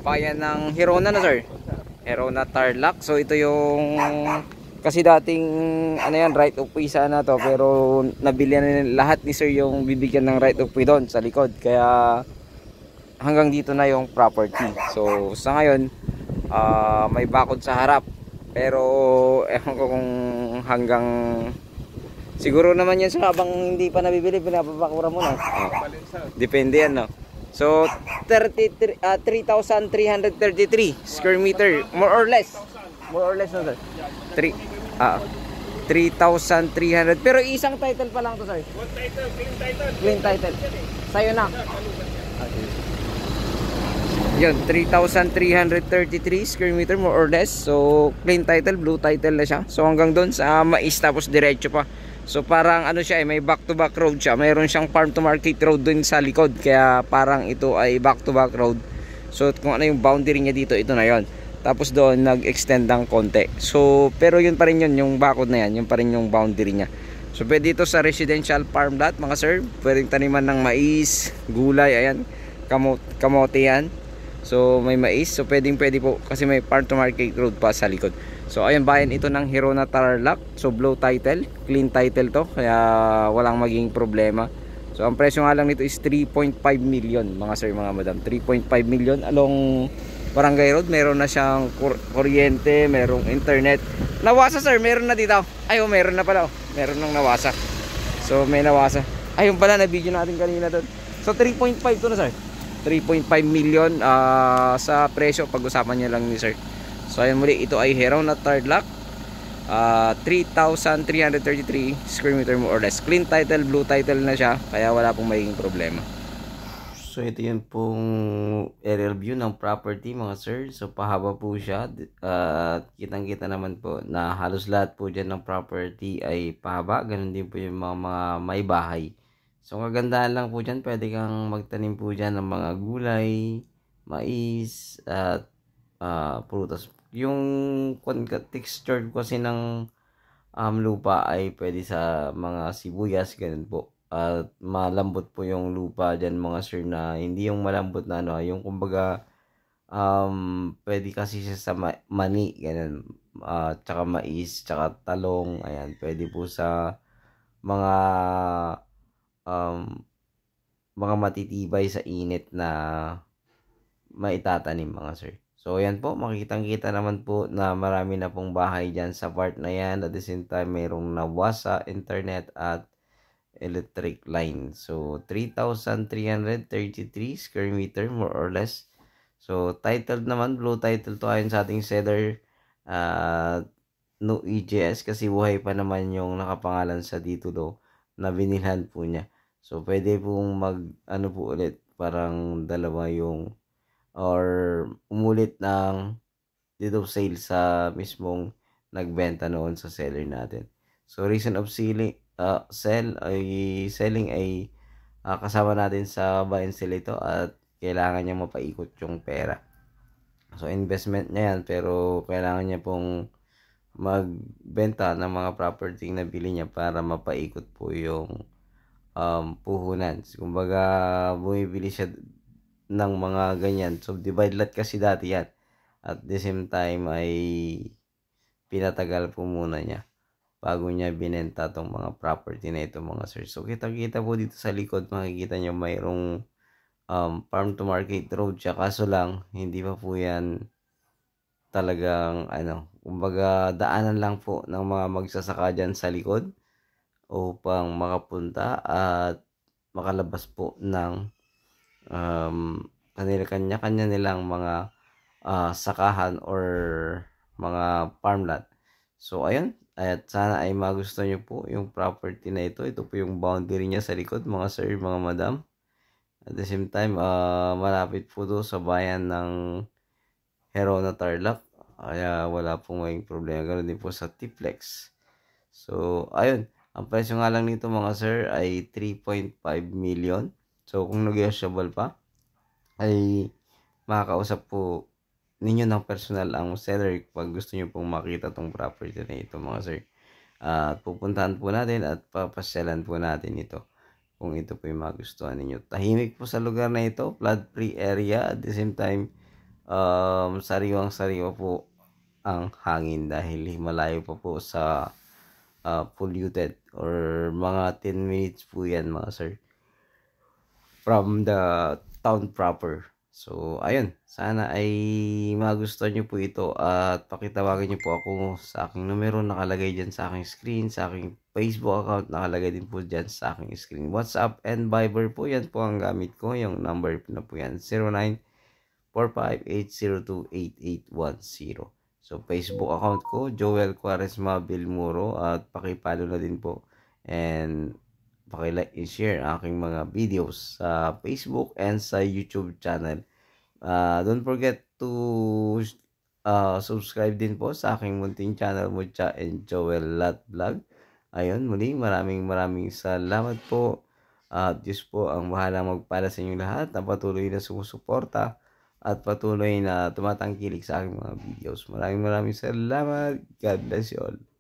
bayan ng Hirona na sir. Hirona Tarlac. So ito yung kasi dating ano yan, right of way sana to, pero nabili na lahat ni sir yung bibigyan ng right of way doon sa likod. Kaya hanggang dito na yung property. So sa ngayon may bakod sa harap. Pero ewan ko kung hanggang siguro naman yan sir, habang hindi pa nabibili pinapapakura mo na. Depende yan no. So 3,333 square meter, more or less. More or less no sir. 3,300. Pero isang title pa lang to sir. One title, clean title. Clean title. Sa'yo na. Yun, 3,333 square meter more or less. So clean title, blue title na siya. So hanggang doon sa mais tapos diretso pa. So parang ano siya may back to back road siya. Mayroon siyang farm to market road dun sa likod. Kaya parang ito ay back to back road. So kung ano yung boundary niya dito, ito na yon. Tapos doon nag-extend ng konti. So pero yun pa rin yun, yung bakod na yan, yun pa rin yung boundary niya. So pwede ito sa residential farm lot mga sir. Pwedeng taniman ng mais, gulay, ayan, kamote yan. So may mais, so pwede po kasi may farm to market road pa sa likod. So ayun, bayan ito ng Hirona Tarlac. So blue title, clean title to, kaya walang maging problema. So ang presyo nga lang nito is 3.5 million mga sir, mga madam. 3.5 million along Barangay Road. Meron na siyang kuryente, merong internet. Nawasa sir, meron na dito. Ay meron na pala. Meron nang nawasa. So may nawasa. Ayun pala, na video natin kanina doon. So 3.5 to na sir. 3.5 million sa presyo, pag-usapan niya lang ni sir. So ayun, muli, ito ay Hirona Tarlac, 3,333 square meter more or less. Clean title, blue title na siya, kaya wala pong magiging problema. So ito yun pong aerial view ng property mga sir. So pahaba po siya, kitang kita naman po na halos lahat po dyan ng property ay pahaba. Ganun din po yung mga may bahay. So kagandahan lang po dyan, pwede kang magtanim po dyan ng mga gulay, mais, at prutas. Yung texture kasi ng lupa ay pwede sa mga sibuyas, ganun po. At malambot po yung lupa dyan mga sir, na hindi yung malambot na ano, yung kumbaga pwede kasi siya sa mani, ganun. Tsaka mais, tsaka talong, ayan, pwede po sa mga mga matitibay sa init na maitatanim mga sir. So ayan po, makikitang-kita naman po na marami na pong bahay dyan sa part na yan. At the same time, mayroong nawasa internet at electric line. So 3,333 square meter more or less. So titled naman, blue title to ayon sa ating seller. No EJS kasi buhay pa naman yung nakapangalan sa título na binilhan po niya. So pwede pong ano po ulit, parang dalawa yung or umulit ng deed of sale sa mismong nagbenta noon sa seller natin. So reason of selling ay kasama natin sa buy and sell ito, at kailangan niya mapaikot yung pera. So investment niya yan, pero kailangan niya pong magbenta ng mga property na bili niya para mapaikot po yung puhunan. Kumbaga bumibili siya ng mga ganyan. So divide lot kasi dati yan. At the same time ay pinatagal po muna niya bago niya binenta tong mga property na ito mga sir. So kita-kita po dito sa likod, makikita niyo mayroong farm to market road siya, kaso lang hindi pa po yan talagang ano, kumbaga daanan lang po ng mga magsasaka dyan sa likod upang makapunta at makalabas po ng kanya-kanya nilang mga sakahan or mga farmland. So ayun, at sana ay magustuhan nyo po yung property na ito. Ito po yung boundary niya sa likod mga sir, mga madam. At the same time, malapit po to sa bayan ng Hirona Tarlac, kaya wala pong maging problema. Ganoon din po sa Tiplex. So ayun, ang presyo nga lang nito mga sir ay 3.5 million. So kung negotiable pa, ay makakausap po ninyo ng personal ang seller pag gusto nyo pong makita tong property na ito mga sir. At pupuntahan po natin at papasyalan po natin ito kung ito po yung magustuhan ninyo. Tahimik po sa lugar na ito, flood free area, at the same time sariwang-sariwa po ang hangin dahil malayo pa po sa polluted, or mga 10 minutes po yan mga sir from the town proper. So ayun, sana ay magustuhan nyo po ito at pakitawagan nyo po ako sa aking numero nakalagay dyan sa aking screen, sa aking Facebook account nakalagay din po dyan sa aking screen. WhatsApp and Viber po yan po ang gamit ko, yung number na po yan 0945-802-8810. So Facebook account ko Joel Quaresma Bilmuro at pakipalo na din po, and paki-like and share aking mga videos sa Facebook and sa YouTube channel. Don't forget to subscribe din po sa aking munting channel, Mucha and Joel Lat Vlog. Ayun, muli maraming salamat po. At Diyos po ang bahala magpala sa inyo lahat na patuloy na sumusuporta at patuloy na tumatangkilik sa aking mga videos. Maraming salamat. God bless you all.